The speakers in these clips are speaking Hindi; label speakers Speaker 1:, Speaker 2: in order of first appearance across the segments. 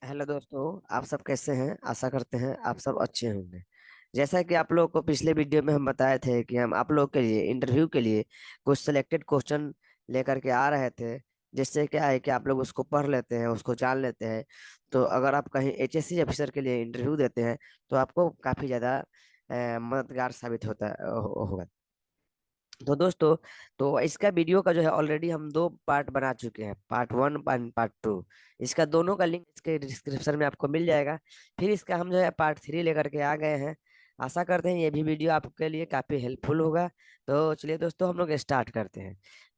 Speaker 1: हेलो दोस्तों। आप सब कैसे हैं? आशा करते हैं आप सब अच्छे होंगे। जैसा कि आप लोगों को पिछले वीडियो में हम बताए थे कि हम आप लोग के लिए इंटरव्यू के लिए कुछ सिलेक्टेड क्वेश्चन लेकर के आ रहे थे। जिससे क्या है कि आप लोग उसको पढ़ लेते हैं, उसको जान लेते हैं। तो अगर आप कहीं एचएससी ऑफिसर के लिए इंटरव्यू देते हैं तो आपको काफी ज्यादा मददगार साबित होगा। तो दोस्तों, तो इसका वीडियो का जो है ऑलरेडी हम दो पार्ट बना चुके हैं, पार्ट 1 एंड पार्ट 2। इसका दोनों का लिंक इसके डिस्क्रिप्शन में आपको मिल जाएगा। फिर इसका हम जो है पार्ट 3 लेकर के आ गए हैं। आशा करते हैं ये भी वीडियो आपके लिए काफी हेल्पफुल होगा। तो चलिए दोस्तों, हम लोग स्टार्ट करते हैं।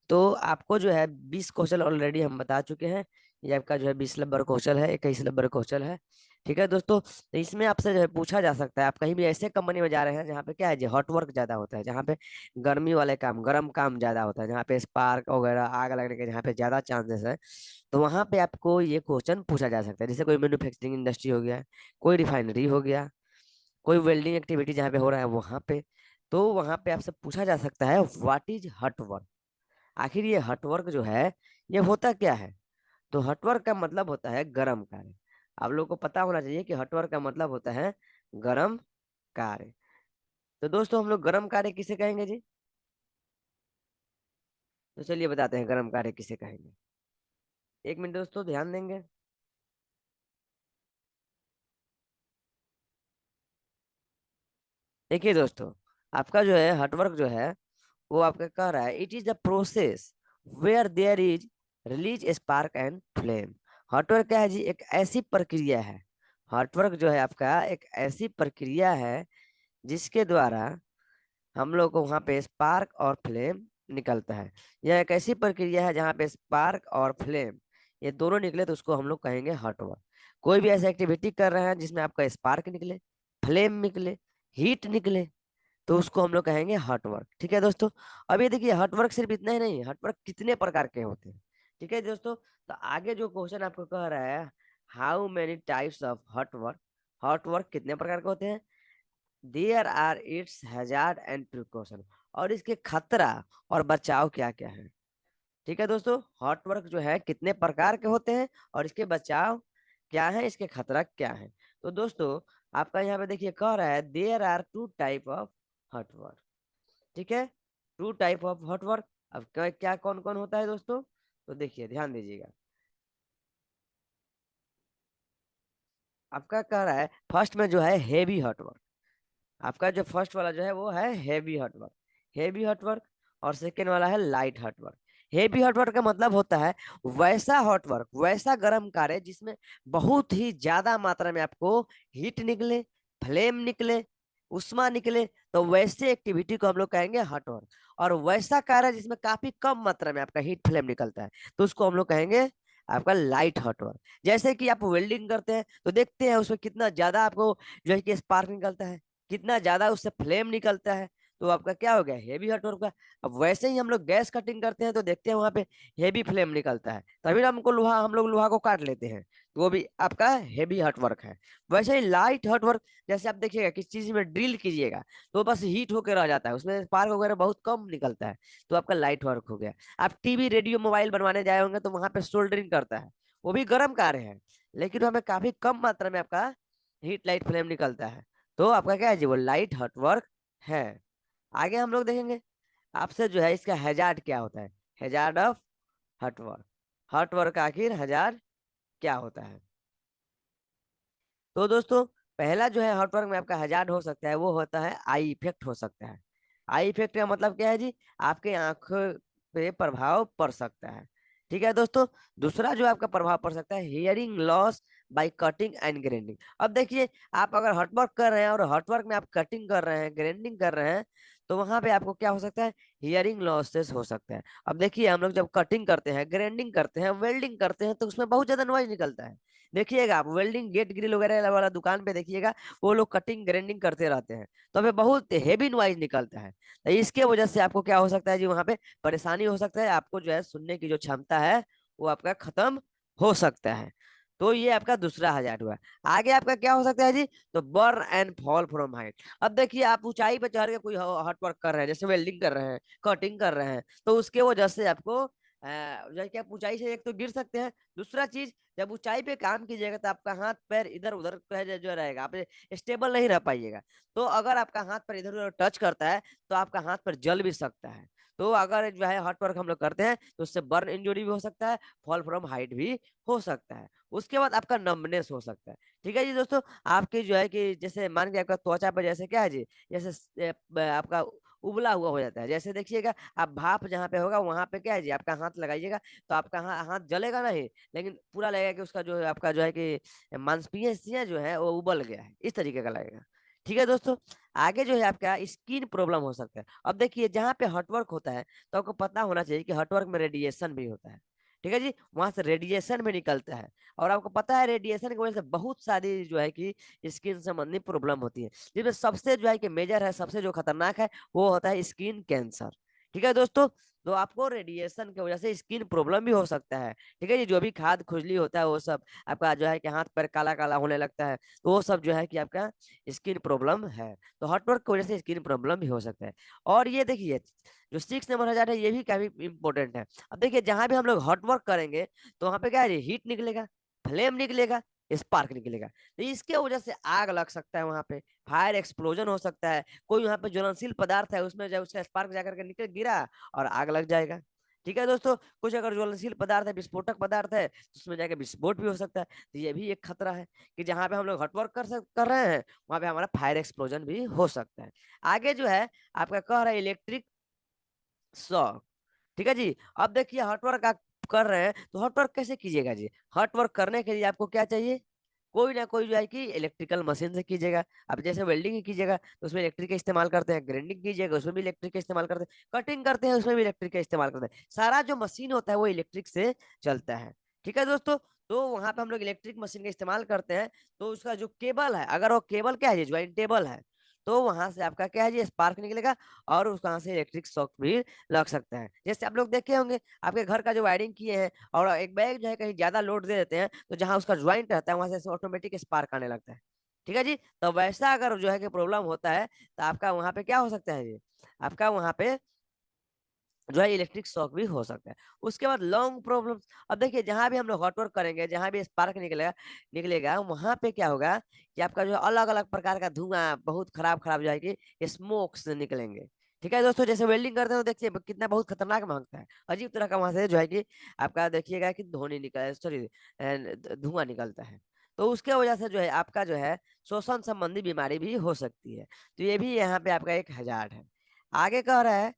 Speaker 1: तो आपको जो है 20 क्वेश्चन ऑलरेडी हम बता चुके हैं। ये आपका जो है 20 नंबर क्वेश्चन है, 21 नंबर क्वेश्चन है। ठीक है दोस्तों, तो इसमें आपसे जो है पूछा जा सकता है, आप कहीं भी ऐसे कंपनी में जा रहे हैं जहाँ पे क्या है, जो हॉट वर्क ज्यादा होता है, जहाँ पे गर्मी वाले काम, गर्म काम ज्यादा होता है, जहाँ पे स्पार्क वगैरह आग लगने के जहाँ पे ज्यादा चांसेस है, तो वहां पे आपको ये क्वेश्चन पूछा जा सकता है। जैसे कोई मैन्युफैक्चरिंग इंडस्ट्री हो गया, कोई रिफाइनरी हो गया, कोई वेल्डिंग एक्टिविटी जहाँ पे हो रहा है वहां पे। तो वहां पे आपसे पूछा जा सकता है व्हाट इज हट वर्क। आखिर ये हट वर्क जो है ये होता क्या है? तो हटवर्क का मतलब होता है गर्म कार्य। आप लोगों को पता होना चाहिए कि हटवर्क का मतलब होता है गर्म कार्य। तो दोस्तों, हम लोग गर्म कार्य किसे कहेंगे जी? तो चलिए बताते हैं गर्म कार्य किसे कहेंगे। एक मिनट दोस्तों, ध्यान देंगे। देखिए दोस्तों, आपका जो है हटवर्क जो है वो आपका कह रहा है it is the process where there is release spark and flame. Hot work क्या है जी? एक ऐसी प्रक्रिया है। हॉटवर्क जो है आपका एक ऐसी प्रक्रिया है जिसके द्वारा हम लोग को वहां पे स्पार्क और फ्लेम निकलता है। यह एक ऐसी प्रक्रिया है जहाँ पे स्पार्क और फ्लेम ये दोनों निकले तो उसको हम लोग कहेंगे हॉट वर्क। कोई भी ऐसा एक्टिविटी कर रहे हैं जिसमें आपका स्पार्क निकले, फ्लेम निकले, हीट निकले, तो उसको हम लोग कहेंगे हॉट वर्क। ठीक है दोस्तों। अब ये देखिए, हॉट वर्क सिर्फ इतना ही नहीं, हॉट वर्क कितने प्रकार के होते हैं। ठीक है दोस्तों, तो आगे जो क्वेश्चन आपको कह रहा है, how many types of hot work, hot work कितने प्रकार के होते हैं, there are its hazard and precaution, और इसके खतरा और बचाव क्या क्या है। ठीक है दोस्तों, हॉट वर्क जो है कितने प्रकार के होते हैं और इसके बचाव क्या है, इसके खतरा क्या है। तो दोस्तों, आपका यहाँ पे देखिए कह रहा है there are two type of hot work. ठीक है, two type of hot work. अब क्या क्या कौन कौन होता है दोस्तों? तो देखिए ध्यान दीजिएगा। आपका कह रहा है फर्स्ट में जो है हेवी हॉट वर्क। आपका जो फर्स्ट वाला जो है वो है heavy hot work, heavy hot work. और सेकेंड वाला है light hot work. Heavy hot work का मतलब होता है वैसा हॉट वर्क, वैसा गर्म कार्य जिसमें बहुत ही ज्यादा मात्रा में आपको हीट निकले, फ्लेम निकले, उष्मा निकले, तो वैसे एक्टिविटी को हम लोग कहेंगे हॉट वर्क। और वैसा कार्य जिसमें काफी कम मात्रा में आपका हीट फ्लेम निकलता है तो उसको हम लोग कहेंगे आपका लाइट हॉट वर्क। जैसे कि आप वेल्डिंग करते हैं तो देखते हैं उसमें कितना ज्यादा आपको जो है कि स्पार्क निकलता है, कितना ज्यादा उससे फ्लेम निकलता है, तो आपका क्या हो गया, हेवी हॉट वर्क का। अब वैसे ही हम लोग गैस कटिंग करते हैं तो देखते हैं वहां पे हेवी फ्लेम निकलता है, तभी ना हमको लोहा, हम लोग लोहा को काट लेते हैं, तो वो भी आपका हेवी हॉट वर्क है। वैसे ही लाइट हॉट वर्क, जैसे आप देखिएगा किस चीज में ड्रिल कीजिएगा तो बस हीट होकर रह जाता है, उसमें स्पार्क वगैरह बहुत कम निकलता है, तो आपका लाइट वर्क हो गया। आप टीवी रेडियो मोबाइल बनवाने जाए होंगे तो वहां पे सोल्डरिंग करता है, वो भी गर्म कार्य है, लेकिन हमें काफी कम मात्रा में आपका हीट लाइट फ्लेम निकलता है, तो आपका क्या है जी, वो लाइट हॉट वर्क है। आगे हम लोग देखेंगे आपसे जो है इसका हैजार्ड क्या होता है, hazard of hot work. Hot work का आखिर हैजार्ड क्या होता है? तो दोस्तों, पहला जो है हॉट वर्क में आपका हैजार्ड हो सकता है वो होता है आई इफेक्ट हो सकता है। आई इफेक्ट का मतलब क्या है जी? आपके आंखों पे प्रभाव पड़ सकता है। ठीक है दोस्तों। दूसरा जो आपका प्रभाव पड़ सकता है hearing loss by cutting and grinding. अब देखिए, आप अगर हॉट वर्क कर रहे हैं और हॉट वर्क में आप कटिंग कर रहे हैं, ग्राइंडिंग कर रहे हैं, तो वहां पे आपको क्या हो सकता है, हियरिंग लॉसेस हो सकता है। अब देखिए, हम लोग जब कटिंग करते हैं, ग्राइंडिंग करते हैं, वेल्डिंग करते हैं, तो उसमें बहुत ज्यादा नॉइज निकलता है। देखिएगा आप वेल्डिंग गेट ग्रिल वगैरह वाला दुकान पे देखिएगा, वो लोग कटिंग ग्राइंडिंग करते रहते हैं, तो हमें बहुत हेवी नॉइज निकलता है। तो इसके वजह से आपको क्या हो सकता है जी, वहां पे परेशानी हो सकता है, आपको जो है सुनने की जो क्षमता है वो आपका खत्म हो सकता है। तो ये आपका दूसरा हजार हुआ। आगे आपका क्या हो सकता है जी? तो burn and fall from height. अब देखिए, आप ऊंचाई पे चढ़ के कोई हॉट वर्क कर रहे हैं, जैसे वेल्डिंग कर रहे हैं, कटिंग कर रहे हैं, तो उसके वजह से आपको जो है कि आप ऊंचाई से एक तो गिर सकते हैं। दूसरा चीज, जब ऊंचाई पे काम कीजिएगा तो आपका हाथ पैर इधर उधर जो रहेगा, आप स्टेबल नहीं रह पाइएगा। तो अगर आपका हाथ पैर इधर उधर टच करता है तो आपका हाथ पैर जल भी सकता है। तो अगर जो है हार्ड वर्क हम लोग करते हैं तो उससे बर्न इंजरी भी हो सकता है, फॉल फ्रॉम हाइट भी हो सकता है। उसके बाद आपका नंबनेस हो सकता है। ठीक है जी दोस्तों, आपकी जो है कि जैसे मान के आपका त्वचा पर जैसे क्या है जी, जैसे आपका उबला हुआ हो जाता है। जैसे देखिएगा, आप भाप जहाँ पे होगा वहां पे क्या है जी, आपका हाथ लगाइएगा तो आपका हाथ जलेगा नहीं, लेकिन पूरा लगेगा कि उसका जो है आपका जो है कि मांसपेशियां जो है वो उबल गया है, इस तरीके का लगेगा। ठीक है दोस्तों, आगे जो है आपका स्किन प्रॉब्लम हो सकता है। अब देखिए, जहाँ पे हॉटवर्क होता है तो आपको पता होना चाहिए कि हॉटवर्क में रेडिएशन भी होता है। ठीक है जी, वहां से रेडिएशन भी निकलता है। और आपको पता है रेडिएशन की वजह से बहुत सारी जो है कि स्किन संबंधी प्रॉब्लम होती है, जिसमें सबसे जो है कि मेजर है, सबसे जो खतरनाक है वो होता है स्किन कैंसर। ठीक है दोस्तों, तो आपको रेडिएशन की वजह से स्किन प्रॉब्लम भी हो सकता है। ठीक है जी, जो भी खाद खुजली होता है वो सब आपका जो है कि हाथ पैर काला काला होने लगता है, तो वो सब जो है कि आपका स्किन प्रॉब्लम है। तो हॉट वर्क की वजह से स्किन प्रॉब्लम भी हो सकता है। और ये देखिए, जो 6 नंबर 1000 है ये भी काफी इंपॉर्टेंट है। अब देखिए, जहां भी हम लोग हॉट वर्क करेंगे तो वहां पे क्या है, हीट निकलेगा, फ्लेम निकलेगा, स्पार्क निकलेगा। तो इसके वजह से आग लग सकता है, वहां पे फायर एक्सप्लोजन हो सकता है। कोई वहां पे ज्वलनशील पदार्थ है उसमें जब उसका स्पार्क जाकर के निकल गिरा और आग लग जाएगा। ठीक है दोस्तों, कुछ अगर ज्वलनशील पदार्थ है, विस्फोटक पदार्थ है, तो उसमें जाके विस्फोट भी हो सकता है। तो ये भी एक खतरा है कि जहां पे हम लोग हॉट वर्क कर रहे हैं वहां पे हमारा फायर एक्सप्लोजन भी हो सकता है। आगे जो है आपका कह रहा है इलेक्ट्रिक शॉक। ठीक है जी, अब देखिए हॉट वर्क आप कर रहे हैं तो हॉट वर्क कैसे कीजिएगा जी। हॉट वर्क करने के लिए आपको क्या चाहिए, कोई ना कोई जो है कि इलेक्ट्रिकल मशीन से कीजिएगा। अब जैसे वेल्डिंग कीजिएगा तो उसमें इलेक्ट्रिक का इस्तेमाल करते हैं, ग्राइंडिंग कीजिएगा उसमें भी इलेक्ट्रिक का इस्तेमाल करते हैं, कटिंग करते हैं उसमें भी इलेक्ट्रिक का इस्तेमाल करते हैं। सारा जो मशीन होता है वो इलेक्ट्रिक से चलता है। ठीक है दोस्तों, तो वहां पे हम लोग इलेक्ट्रिक मशीन का इस्तेमाल करते हैं। तो उसका जो केबल है, अगर वो केबल क्या है, ज्वाइंटेबल है, तो वहां से आपका क्या है जी, स्पार्क निकलेगा और उस वहां से इलेक्ट्रिक शॉक भी लग सकता है। जैसे आप लोग देखे होंगे, आपके घर का जो वायरिंग किए हैं और एक बैग जो है कहीं ज्यादा लोड दे देते हैं, तो जहां उसका ज्वाइंट रहता है वहां से ऑटोमेटिक स्पार्क आने लगता है। ठीक है जी, तो वैसा अगर जो है कि प्रॉब्लम होता है तो आपका वहां पे क्या हो सकता है जी, आपका वहां पे जो है इलेक्ट्रिक शॉक भी हो सकता है। उसके बाद लॉन्ग प्रॉब्लम। अब देखिए, जहां भी हम लोग हॉट वर्क करेंगे, जहां भी स्पार्क निकलेगा निकलेगा वहां पे क्या होगा कि आपका जो अलग अलग प्रकार का धुआं बहुत खराब खराब जो है कि स्मोक से निकलेंगे। ठीक है दोस्तों, जैसे वेल्डिंग करते हो देखिए कितना बहुत खतरनाक महकता है, अजीब तरह का वहां से जो है कि आपका देखिएगा कि धोनी निकल सॉरी धुआं निकलता है। तो उसके वजह से जो है आपका जो है श्वसन संबंधी बीमारी भी हो सकती है। तो ये भी यहाँ पे आपका एक हजार है। आगे कह रहा है,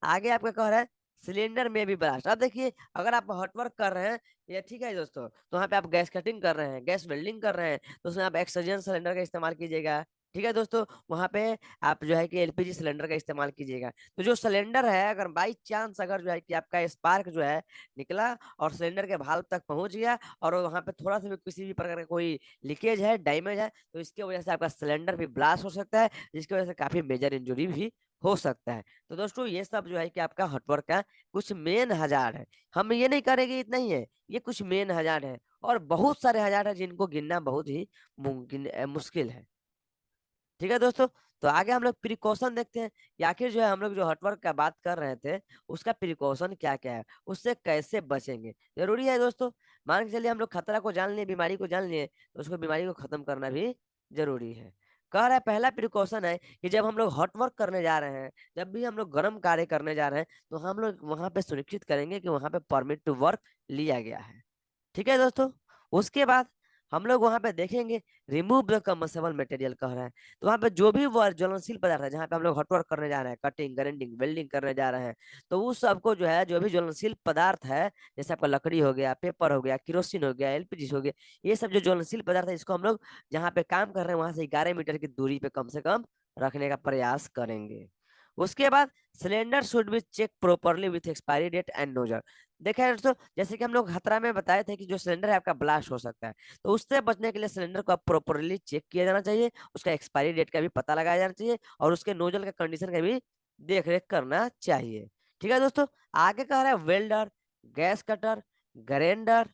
Speaker 1: आगे आपका कह रहा है सिलेंडर में भी ब्लास्ट। अब देखिए, अगर आप हॉटवर्क कर रहे हैं, ये ठीक है दोस्तों, तो वहाँ पे आप गैस कटिंग कर रहे हैं, गैस वेल्डिंग कर रहे हैं, तो उसमें आप एक्सोजन सिलेंडर का इस्तेमाल कीजिएगा। ठीक है दोस्तों, वहाँ पे आप जो है कि एलपीजी सिलेंडर का इस्तेमाल कीजिएगा। तो जो सिलेंडर है, अगर बाई चांस अगर जो है कि आपका स्पार्क जो है निकला और सिलेंडर के भाल्व तक पहुंच गया और वहाँ पे थोड़ा सा भी किसी भी प्रकार का कोई लीकेज है, डैमेज है, तो इसकी वजह से आपका सिलेंडर भी ब्लास्ट हो सकता है, जिसकी वजह से काफी मेजर इंजरी भी हो सकता है। तो दोस्तों, ये सब जो है कि आपका हॉटवर्क का कुछ मेन हजार है। हम ये नहीं करेंगे इतना ही है, ये कुछ मेन हजार है, और बहुत सारे हजार है जिनको गिनना बहुत ही मुश्किल है। ठीक है दोस्तों, तो आगे हम लोग प्रिकॉशन देखते हैं कि आखिर जो है हम लोग जो हॉटवर्क का बात कर रहे थे उसका प्रिकॉशन क्या क्या है, उससे कैसे बचेंगे। जरूरी है दोस्तों, मान के चलिए हम लोग खतरा को जान लिए, बीमारी को जान लिए, तो उसको बीमारी को खत्म करना भी जरूरी है। कह रहा है पहला प्रिकॉशन है कि जब हम लोग हॉट वर्क करने जा रहे हैं, जब भी हम लोग गर्म कार्य करने जा रहे हैं, तो हम लोग वहां पे सुनिश्चित करेंगे कि वहां पे परमिट टू वर्क लिया गया है। ठीक है दोस्तों, उसके बाद हम लोग वहां पे देखेंगे रिमूव द कम्बसेबल मटेरियल कह रहा है। तो वहां पे जो भी वो ज्वलनशील पदार्थ है, जहाँ पे हम लोग हॉट वर्क करने जा रहे हैं, कटिंग ग्राइंडिंग वेल्डिंग करने जा रहे हैं, तो उस सबको जो है जो भी ज्वलनशील पदार्थ है, जैसे आपका लकड़ी हो गया, पेपर हो गया, किरोसिन हो गया, एलपीजी हो गया, ये सब जो ज्वलनशील पदार्थ है इसको हम लोग जहाँ पे काम कर रहे हैं वहां से 11 मीटर की दूरी पे कम से कम रखने का प्रयास करेंगे। उसके बाद cylinder should be check properly with expiry date and nozzle. देखा है दोस्तों, जैसे कि हम लोग खतरा में बताए थे कि जो सिलेंडर है आपका ब्लास्ट हो सकता है, तो उससे बचने के लिए सिलेंडर को प्रॉपरली चेक किया जाना चाहिए, उसका एक्सपायरी डेट का भी पता लगाया जाना चाहिए, और उसके नोजल का कंडीशन का भी देख रेख करना चाहिए। ठीक है दोस्तों, आगे कह रहा है welder, gas cutter, grinder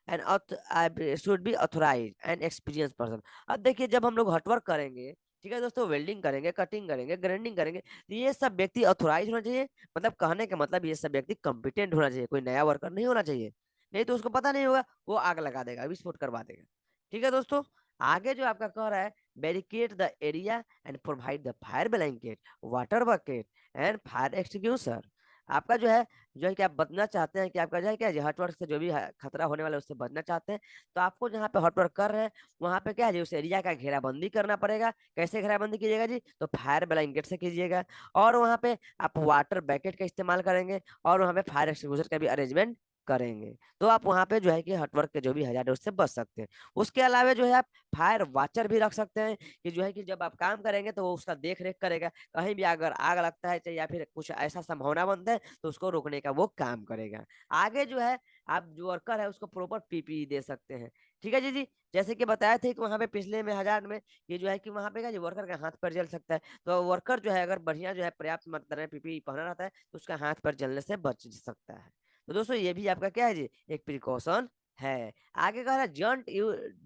Speaker 1: and should be authorise and experience person. अब देखिए, जब हम लोग हॉटवर्क करेंगे ठीक है दोस्तों, वेल्डिंग करेंगे, कटिंग करेंगे, ग्राइंडिंग करेंगे, तो ये सब व्यक्ति ऑथोराइज होना चाहिए। मतलब कहने का मतलब ये सब व्यक्ति कॉम्पिटेंट होना चाहिए, कोई नया वर्कर नहीं होना चाहिए। नहीं तो उसको पता नहीं होगा, वो आग लगा देगा, विस्फोट करवा देगा। ठीक है दोस्तों, आगे जो आपका कह रहा है, barricade the area and provide the fire blanket, water bucket and fire extinguisher. आपका जो है कि आप बचना चाहते हैं कि आपका जो है क्या हॉटवर्क से जो भी खतरा होने वाला है उससे बचना चाहते हैं, तो आपको जहाँ पे हॉटवर्क कर रहे हैं वहां पे क्या है जी, उस एरिया का घेराबंदी करना पड़ेगा। कैसे घेराबंदी कीजिएगा जी, तो फायर ब्लैंकेट से कीजिएगा, और वहां पे आप वाटर बैकेट का इस्तेमाल करेंगे, और वहां पे फायर एक्सटिंग्विशर का भी अरेंजमेंट करेंगे। तो आप वहां पे जो है कि हॉटवर्क के जो भी हजार्ड है उससे बच सकते हैं। उसके अलावा जो है आप फायर वॉचर भी रख सकते हैं, कि जो है कि जब आप काम करेंगे तो वो उसका देख रेख करेगा, कहीं भी अगर आग लगता है या फिर कुछ ऐसा संभावना बनता है तो उसको रोकने का वो काम करेगा। आगे जो है आप जो वर्कर है उसको प्रॉपर पीपीई दे सकते हैं। ठीक है जी जी। जैसे कि बताए थे कि वहां पे पिछले में हजार में ये जो है कि वहां पे क्या वर्कर का हाथ पैर जल सकता है, तो वर्कर जो है अगर बढ़िया जो है पर्याप्त मात्रा में पीपीई पहना रहता है तो उसका हाथ पैर जलने से बच सकता है। तो दोस्तों ये भी आपका क्या है जी, एक प्रिकॉशन है। आगे कह रहा है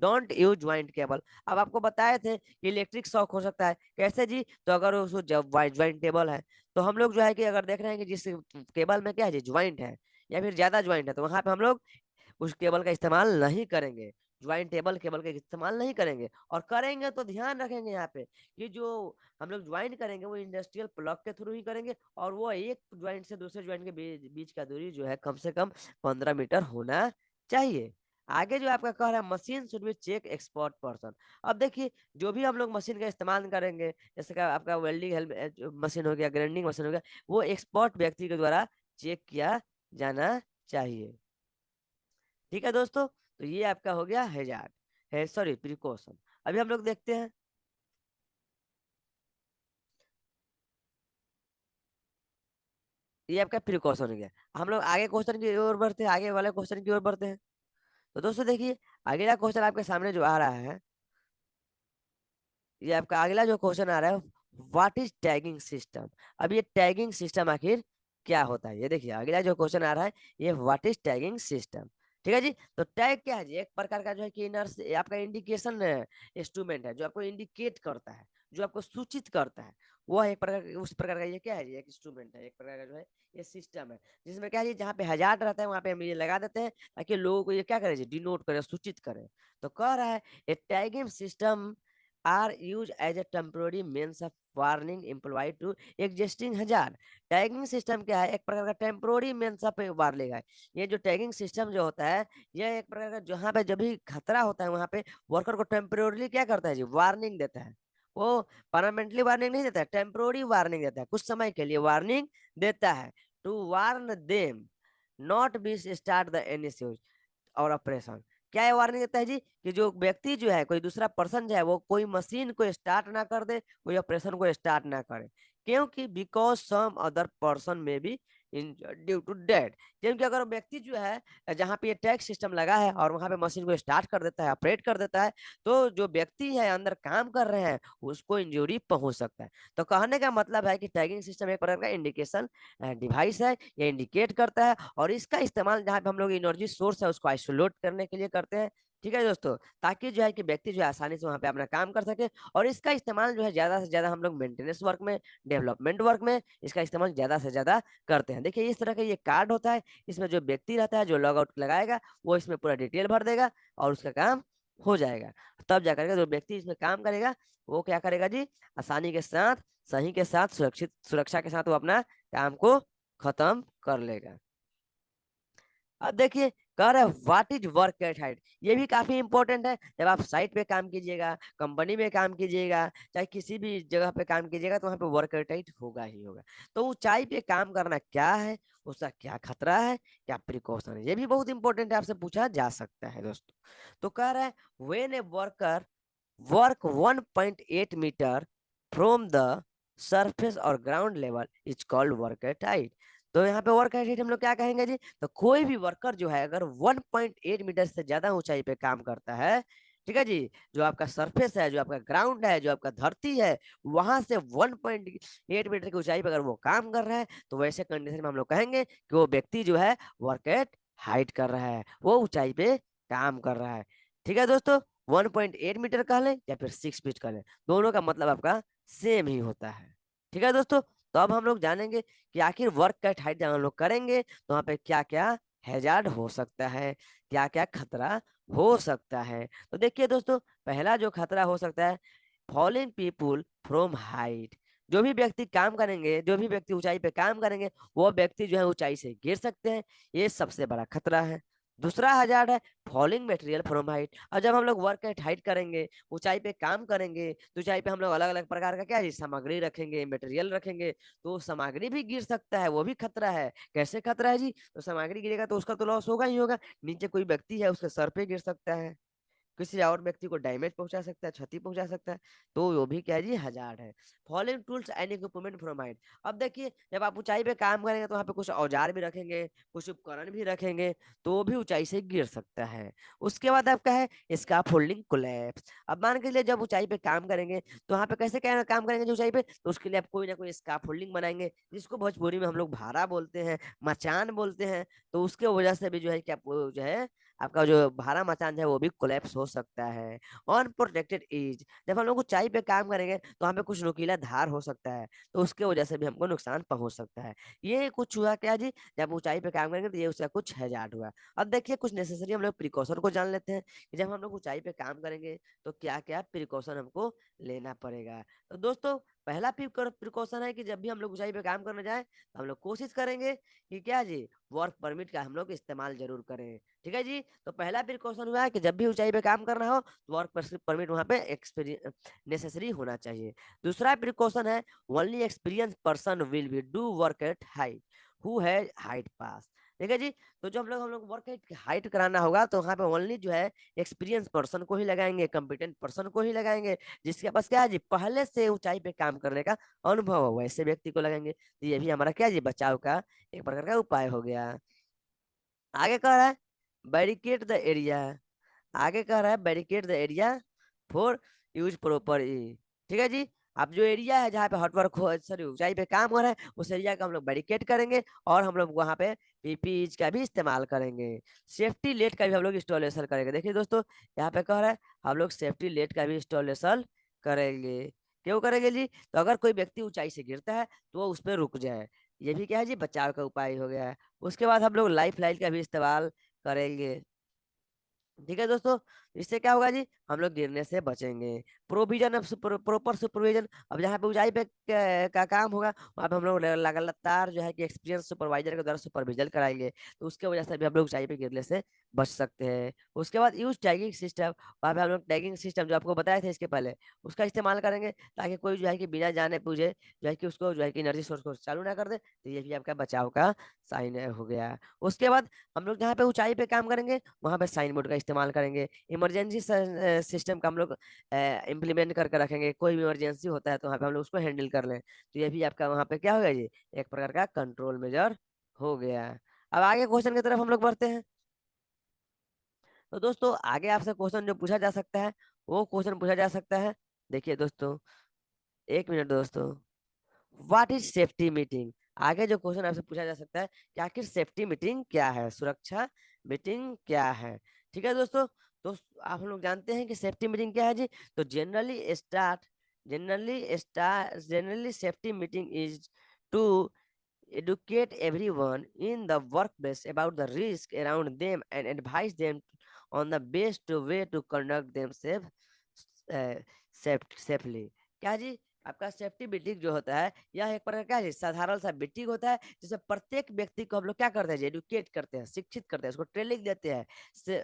Speaker 1: डोंट यूज ज्वाइंट केबल। अब आपको बताए थे कि इलेक्ट्रिक शॉक हो सकता है, कैसे जी, तो अगर उसको जब ज्वाइंट टेबल है, तो हम लोग जो है कि अगर देख रहे हैं कि जिस केबल में क्या है जी ज्वाइंट है या फिर ज्यादा ज्वाइंट है, तो वहां पे हम लोग उस केबल का इस्तेमाल नहीं करेंगे, ज्वाइंट टेबल केबल का इस्तेमाल नहीं करेंगे। और करेंगे तो ध्यान रखेंगे यहाँ पे कि जो हम लोग ज्वाइंट करेंगे वो इंडस्ट्रियल प्लग के थ्रू ही करेंगे, और वो एक ज्वाइंट से दूसरे ज्वाइंट के बीच का दूरी जो है कम से कम 15 मीटर होना चाहिए। आगे जो आपका कह रहा है, machine should be check expert person. अब देखिए, जो भी हम लोग मशीन का इस्तेमाल करेंगे, जैसे कि आपका वेल्डिंग मशीन हो गया, ग्राइंडिंग मशीन हो गया, वो एक्सपर्ट व्यक्ति के द्वारा चेक किया जाना चाहिए। ठीक है दोस्तों, तो ये आपका हो गया हैजार्ड है, सॉरी प्रिकॉशन। अभी हम लोग देखते हैं, ये आपका प्रिकॉशन हो गया। हम लोग आगे क्वेश्चन की ओर बढ़ते हैं, आगे वाले क्वेश्चन की ओर बढ़ते हैं। तो दोस्तों देखिए, अगला क्वेश्चन आपके सामने जो आ रहा है, ये आपका अगला जो क्वेश्चन आ रहा है, व्हाट इज टैगिंग सिस्टम। अब ये टैगिंग सिस्टम आखिर क्या होता है, ये देखिए अगला जो क्वेश्चन आ रहा है, ये व्हाट इज टैगिंग सिस्टम। ठीक है जी। तो टैग क्या है जी, एक प्रकार का जो है कि आपका इंडिकेशन इंस्ट्रूमेंट है, जो आपको इंडिकेट करता है, जो आपको सूचित करता है। वो एक प्रकार, उस प्रकार का ये क्या है जी, एक इंस्ट्रूमेंट है, एक प्रकार का जो है ये सिस्टम है, जिसमें क्या है जी, जहाँ पे हजार्ड रहता है वहां पे हम ये लगा देते हैं, ताकि लोगों को ये क्या करे जी, डिनोट करे, सूचित करे। तो कह रहा है, a tagging system are used as a temporary means of warning employee to existing hazard। Tagging system क्या है, एक प्रकार का टेम्पोररी means of वार्निंग है। ये जो टैगिंग सिस्टम जो होता है, ये एक प्रकार का जहाँ पे जब भी खतरा होता है वहां पे वर्कर को टेम्पोरली क्या करता है जी, वार्निंग देता है। वो परमानेंटली वार्निंग नहीं देता है, टेम्पोररी वार्निंग देता है, कुछ समय के लिए वार्निंग देता है, to warn them not be start the any और ऑपरेशन। क्या ये वार्निंग देता है जी, कि जो व्यक्ति जो है, कोई दूसरा पर्सन जो है, वो कोई मशीन को स्टार्ट ना कर दे, कोई ऑपरेशन को स्टार्ट ना करे, क्योंकि बिकॉज सम अदर पर्सन में बी ड्यू टू डेट। क्योंकि अगर व्यक्ति जो है जहाँ पे ये टैक्स सिस्टम लगा है और वहां पे मशीन को स्टार्ट कर देता है, ऑपरेट कर देता है, तो जो व्यक्ति है अंदर काम कर रहे हैं उसको इंजरी पहुंच सकता है। तो कहने का मतलब है कि टैगिंग सिस्टम एक प्रकार का इंडिकेशन डिवाइस है, ये इंडिकेट करता है, और इसका इस्तेमाल जहाँ पे हम लोग एनर्जी सोर्स है उसको आइसोलेट करने के लिए करते हैं। ठीक है दोस्तों, ताकि जो है कि व्यक्ति जो है आसानी से वहां पे अपना काम कर सके, और इसका इस्तेमाल जो है ज्यादा से ज्यादा हम लोग मेंटेनेंस वर्क में, डेवलपमेंट वर्क में इसका इस्तेमाल ज्यादा से ज्यादा करते हैं। देखिए इस तरह का ये कार्ड होता है, इसमें जो व्यक्ति रहता है जो लॉग आउट लगाएगा वो इसमें पूरा डिटेल भर देगा और उसका काम हो जाएगा। तब जाकर के जो व्यक्ति इसमें काम करेगा वो क्या करेगा जी, आसानी के साथ, सही के साथ, सुरक्षित सुरक्षा के साथ वो अपना काम को खत्म कर लेगा। अब देखिए, कह रहा है what is work at height. ये भी काफी इंपॉर्टेंट है। जब आप साइट पे काम कीजिएगा, कंपनी में काम कीजिएगा, चाहे किसी भी जगह पे काम कीजिएगा, तो वहाँ पे वर्क एट हाइट होगा ही होगा। तो ऊंचाई पे काम करना क्या है, उसका क्या खतरा है, क्या प्रिकॉशन है, ये भी बहुत इंपॉर्टेंट है, आपसे पूछा जा सकता है दोस्तों। तो कह रहा है, when a worker work 1.8 meter from the surface और ground level is called work at height. तो यहाँ पे वर्क एट हाइट हम लोग क्या कहेंगे जी, तो कोई भी वर्कर जो है अगर 1.8 मीटर से ज्यादा ऊंचाई पे काम करता है, ठीक है जी, जो आपका सरफेस है, जो आपका ग्राउंड है, जो आपका धरती है, वहां से 1.8 मीटर की ऊंचाई पे अगर वो काम कर रहा है, तो वैसे कंडीशन में हम लोग कहेंगे कि वो व्यक्ति जो है वर्क एट हाइट कर रहा है, वो ऊंचाई पे काम कर रहा है। ठीक है दोस्तों, 1.8 मीटर कह लें या फिर 6 फीट कह लें, दोनों का मतलब आपका सेम ही होता है। ठीक है दोस्तों, तो अब हम लोग जानेंगे कि आखिर वर्क कैट हाइट जब हम लोग करेंगे तो वहाँ पे क्या क्या हैजार्ड हो सकता है, क्या क्या खतरा हो सकता है। तो देखिए दोस्तों, पहला जो खतरा हो सकता है, फॉलिंग पीपुल फ्रॉम हाइट। जो भी व्यक्ति काम करेंगे, जो भी व्यक्ति ऊंचाई पे काम करेंगे, वो व्यक्ति जो है ऊंचाई से गिर सकते हैं। ये सबसे बड़ा खतरा है। दूसरा हजार है फॉलिंग मटेरियल फ्रॉम हाइट। और जब हम लोग वर्क एट हाइट करेंगे, ऊंचाई पे काम करेंगे, तो ऊंचाई पे हम लोग अलग अलग प्रकार का क्या है सामग्री रखेंगे, मटेरियल रखेंगे, तो सामग्री भी गिर सकता है, वो भी खतरा है। कैसे खतरा है जी? तो सामग्री गिरेगा तो उसका तो लॉस होगा ही होगा, नीचे कोई व्यक्ति है उसके सर पे गिर सकता है, किसी और व्यक्ति को डैमेज पहुंचा सकता है, क्षति पहुंचा सकता है, तो वो भी क्या है जी हजार्ड है। Following tools and equipment from height. अब देखिए, जब आप ऊंचाई पे काम करेंगे तो वहाँ पे कुछ औजार भी रखेंगे, कुछ उपकरण भी रखेंगे, तो वो भी ऊंचाई से गिर सकता है। उसके बाद आपका है स्कैफोल्डिंग कोलैप्स। अब मान के लिए जब ऊंचाई पे काम करेंगे तो वहाँ पे कैसे क्या काम करेंगे जो ऊंचाई पे, तो उसके लिए आप कोई ना कोई स्कैफोल्डिंग बनाएंगे, जिसको भोजपुरी में हम लोग भारा बोलते हैं, मचान बोलते हैं। तो उसके वजह से भी जो है क्या जो है आपका जो भारा मचान है वो भी कोलैप्स हो सकता है। अनप्रोटेक्टेड एज, जब हम लोग ऊंचाई पे काम करेंगे तो वहाँ पे कुछ नुकीला धार हो सकता है, तो उसके वजह से भी हमको नुकसान पहुंच सकता है। ये कुछ हुआ क्या जी, जब ऊंचाई पे काम करेंगे तो ये उसका कुछ हैजार्ड हुआ। अब देखिए, कुछ नेसेसरी हम लोग प्रिकॉशन को जान लेते हैं कि जब हम लोग ऊंचाई पे काम करेंगे तो क्या क्या प्रिकॉशन हमको लेना पड़ेगा। तो दोस्तों, पहला प्रिकॉशन है कि जब भी हम लोग ऊंचाई पे काम करने जाए तो हम लोग कोशिश करेंगे कि क्या जी, वर्क परमिट का हम लोग इस्तेमाल जरूर करें। ठीक है जी, तो पहला प्रिकॉशन हुआ है कि जब भी ऊंचाई पे काम करना हो तो वर्क परमिट वहां पे नेसेसरी होना चाहिए। दूसरा प्रिकॉशन है only experience person will be do work at height who has height pass. ठीक है जी, तो जब हम लोग वर्क एट हाइट कराना होगा तो वहां पे ओनली जो है एक्सपीरियंस पर्सन को ही लगाएंगे, कॉम्पिटेंट पर्सन को ही लगाएंगे, जिसके पास क्या है जी पहले से ऊंचाई पे काम करने का अनुभव हो, वैसे व्यक्ति को लगाएंगे। तो ये भी हमारा क्या जी बचाव का एक प्रकार का उपाय हो गया। आगे कह रहा है बैरिकेड द एरिया। आगे कह रहा है barricade the area for use proper. ठीक है जी, अब जो एरिया है जहाँ पे हॉटवर्क हो सॉरी ऊंचाई पे काम हो रहा है, उस एरिया का हम लोग बैरिकेड करेंगे और हम लोग वहाँ पे पीपीई का भी इस्तेमाल करेंगे। सेफ्टी लेट का भी हम लोग इंस्टॉलेशन करेंगे। देखिए दोस्तों, यहाँ पे कह रहा है हम लोग सेफ्टी लेट का भी इंस्टॉलेशन करेंगे। क्यों करेंगे जी? तो अगर कोई व्यक्ति ऊंचाई से गिरता है तो वो उस पर रुक जाए, ये भी क्या है जी बचाव का उपाय हो गया है। उसके बाद हम लोग लाइफ लाइन का भी इस्तेमाल करेंगे। ठीक है दोस्तों, इससे क्या होगा जी, हम लोग गिरने से बचेंगे। Provision of proper supervision. अब जहाँ पे ऊंचाई पे का काम होगा वहाँ पे हम लोग लगातार जो है कि एक्सपीरियंस सुपरवाइजर के द्वारा सुपरविजन कराएंगे, तो उसके वजह से भी हम लोग ऊंचाई पे गिरने से बच सकते हैं। उसके बाद यूज टैगिंग सिस्टम। वहाँ पे हम लोग टैगिंग सिस्टम जो आपको बताए थे इसके पहले, उसका इस्तेमाल करेंगे, ताकि कोई जो है कि बिना जाने पूछे जो है कि उसको जो है कि एनर्जी सोर्स को चालू ना कर दे। तो ये भी आपका बचाव का साइन हो गया। उसके बाद हम लोग जहाँ पे ऊंचाई पे काम करेंगे वहां पे साइन बोर्ड का इस्तेमाल करेंगे। इमरजेंसी सिस्टम का हम लोग इम्प्लीमेंट करके रखेंगे, कोई भी इमरजेंसी होता है तो वहाँ पे हम लोग उसको हैंडल कर लें। तो ये भी आपका वहाँ पे क्या होगा जी, एक प्रकार का कंट्रोल मेजर हो गया। अब आगे क्वेश्चन की तरफ हम लोग बढ़ते हैं। तो दोस्तों, आगे आपसे क्वेश्चन जो पूछा जा सकता है वो क्वेश्चन पूछा जा सकता है। देखिए दोस्तों, एक मिनट दोस्तों, व्हाट इज सेफ्टी मीटिंग। आगे जो क्वेश्चन आपसे पूछा जा सकता है कि आखिर सेफ्टी मीटिंग क्या है, सुरक्षा मीटिंग क्या है। ठीक है दोस्तों, तो आप हम लोग जानते हैं कि सेफ्टी मीटिंग क्या है जी। तो generally safety meeting is to educate everyone in the workplace about the risk around them and advise them on the best way to conduct themselves uh, safely। क्या जी, आपका सेफ्टी मीटिंग जो होता है यह एक प्रकार का साधारण सा मीटिंग होता है, जिसमें प्रत्येक व्यक्ति को हम लोग क्या करते हैं, एडुकेट करते हैं, शिक्षित करते हैं, उसको ट्रेनिंग देते हैं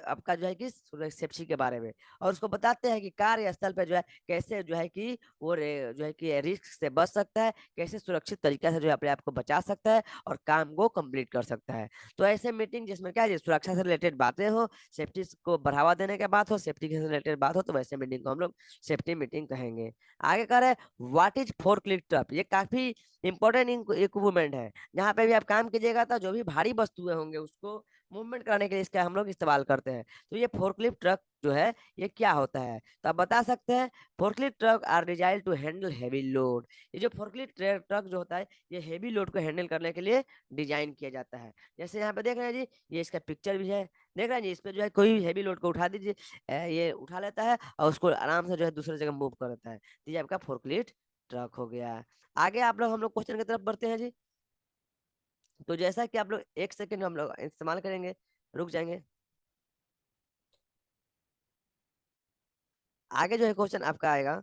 Speaker 1: आपका जो है कि सेफ्टी के बारे में, और उसको बताते हैं कि कार्यस्थल पर जो है कैसे जो है कि वो जो है कि रिस्क से बच सकता है, कैसे सुरक्षित तरीके से जो है अपने आप को बचा सकता है और काम को कंप्लीट कर सकता है। तो ऐसे मीटिंग जिसमें क्या है सुरक्षा से रिलेटेड बातें हो, सेफ्टी को बढ़ावा देने के बात हो, सेफ्टी से रिलेटेड बात हो, तो वैसे मीटिंग को हम लोग सेफ्टी मीटिंग कहेंगे। आगे कह रहे हैं व्हाट इज फोर्कलिफ्ट ट्रक। ये काफी इंपॉर्टेंट इक्विपमेंट है, जहाँ पे भी आप काम कीजिएगा तो जो भी भारी वस्तुएं होंगे उसको मूवमेंट कराने के लिए इसका हम लोग इस्तेमाल करते हैं। तो ये फोर्कलिफ्ट ट्रक जो है ये क्या होता है, तो आप बता सकते हैं। Forklift truck are design to handle heavy load. ये जो फोर्कलिफ्ट ट्रक जो होता है ये हैवी लोड को हैंडल करने के लिए डिजाइन किया जाता है। जैसे यहाँ पे देख रहे हैं जी, ये इसका पिक्चर भी है, देख रहे हैं जी, इस पे जो है कोई भी हैवी लोड को उठा दीजिए, ये उठा लेता है और उसको आराम से जो है दूसरे जगह मूव कर देता है। तो ये आपका फोर्कलिफ्ट ट्रक हो गया। आगे आप लोग हम लोग क्वेश्चन की तरफ बढ़ते हैं जी। तो जैसा कि आप लोग एक सेकंड हम लोग इस्तेमाल करेंगे, रुक जाएंगे। आगे जो है क्वेश्चन आपका आएगा,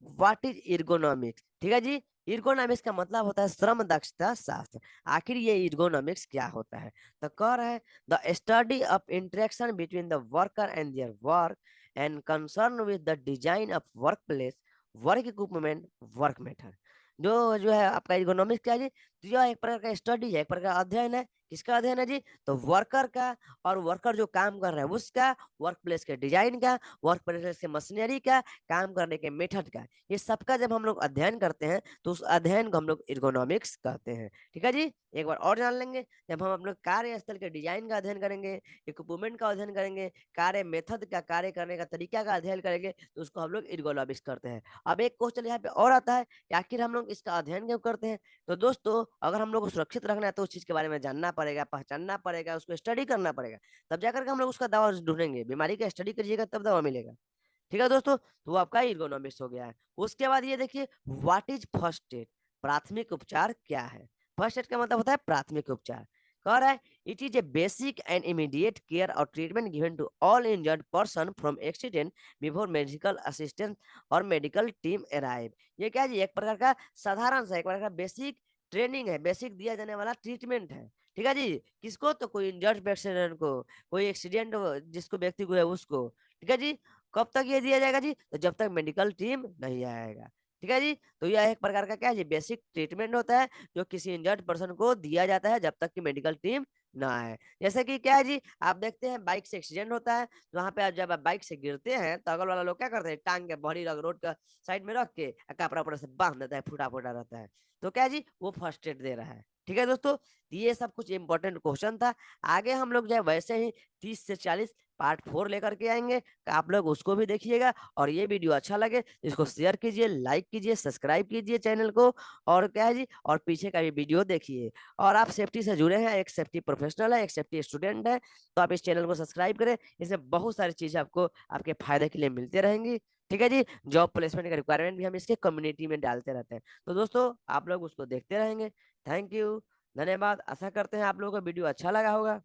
Speaker 1: व्हाट इज इर्गोनॉमिक्स। ठीक है जी, इर्गोनॉमिक्स का मतलब होता है श्रम दक्षता शास्त्र। आखिर ये इर्गोनॉमिक्स क्या होता है, तो कह रहा है the study of interaction between the worker and their work and concern with the design of work place, work equipment, work method. जो जो है आपका इकोनॉमिक्स क्या है जी, तो यह एक प्रकार का स्टडी है, एक प्रकार का अध्ययन है। किसका अध्ययन है जी, तो वर्कर का, और वर्कर जो काम कर रहा है उसका, वर्क प्लेस के डिजाइन का, वर्क प्लेस के मशीनरी का, काम करने के मेथड का, ये सबका जब हम लोग अध्ययन करते हैं तो उस अध्ययन को हम लोग इर्गोनॉमिक्स कहते हैं। ठीक है जी, एक बार और जान लेंगे, जब हम अपने कार्यस्थल के डिजाइन का अध्ययन करेंगे, इक्विपमेंट का अध्ययन करेंगे, कार्य मेथड का, कार्य करने का तरीका का अध्ययन करेंगे, तो उसको हम लोग इर्गोनॉमिक्स करते हैं। अब एक क्वेश्चन यहाँ पे और आता है कि आखिर हम लोग इसका अध्ययन क्यों करते हैं। तो दोस्तों, अगर हम लोग को सुरक्षित रखना है तो उस चीज के बारे में जानना पड़ेगा, पहचानना पड़ेगा, उसको स्टडी करना पड़ेगा, तब जाकर के हम लोग उसका दवा ढूंढेंगे। बीमारी का स्टडी करिएगा तब दवा मिलेगा। ठीक है दोस्तों, तो वो आपका इर्गोनॉमिक्स हो गया है। उसके बाद ये देखिए, व्हाट इज फर्स्ट एड, प्राथमिक उपचार क्या है। फर्स्ट एड का मतलब होता है प्राथमिक उपचार। कह रहा है it is a basic and immediate care और treatment given to all injured person from accident before medical assistance और मेडिकल टीम अराइव। ये क्या है, एक प्रकार का साधारण सा, एक प्रकार का बेसिक ट्रेनिंग है, बेसिक दिया जाने वाला ट्रीटमेंट है। ठीक है जी, किसको, तो कोई इंजर्ड पेशेंट को, कोई एक्सीडेंट जिसको व्यक्ति को है उसको। ठीक है जी, कब तक ये दिया जाएगा जी, तो जब तक मेडिकल टीम नहीं आएगा। ठीक है जी, तो यह एक प्रकार का क्या है जी, बेसिक ट्रीटमेंट होता है जो किसी इंजर्ड पर्सन को दिया जाता है जब तक कि मेडिकल टीम ना आए। जैसे कि क्या है जी, आप देखते हैं बाइक से एक्सीडेंट होता है, तो वहां पे आप जब आप बाइक से गिरते हैं तो अगल वाला लोग क्या करते हैं, टांग के बड़ी रोड का साइड में रख के कपड़ा उपड़ा से बांध देता है, फूटा फूटा रहता है, तो क्या जी, वो फर्स्ट एड दे रहा है। ठीक है दोस्तों, ये सब कुछ इंपॉर्टेंट क्वेश्चन था। आगे हम लोग जो है वैसे ही 30 से 40 पार्ट 4 लेकर के आएंगे, आप लोग उसको भी देखिएगा। और ये वीडियो अच्छा लगे तो इसको शेयर कीजिए, लाइक कीजिए, सब्सक्राइब कीजिए चैनल को। और क्या है जी, और पीछे का भी वीडियो देखिए। और आप सेफ्टी से जुड़े हैं, एक सेफ्टी प्रोफेशनल है, एक सेफ्टी स्टूडेंट है, तो आप इस चैनल को सब्सक्राइब करें। इसमें बहुत सारी चीजें आपको आपके फायदे के लिए मिलते रहेंगी। ठीक है जी, जॉब प्लेसमेंट का रिक्वायरमेंट भी हम इसके कम्युनिटी में डालते रहते हैं, तो दोस्तों आप लोग उसको देखते रहेंगे। थैंक यू, धन्यवाद। आशा करते हैं आप लोगों को वीडियो अच्छा लगा होगा।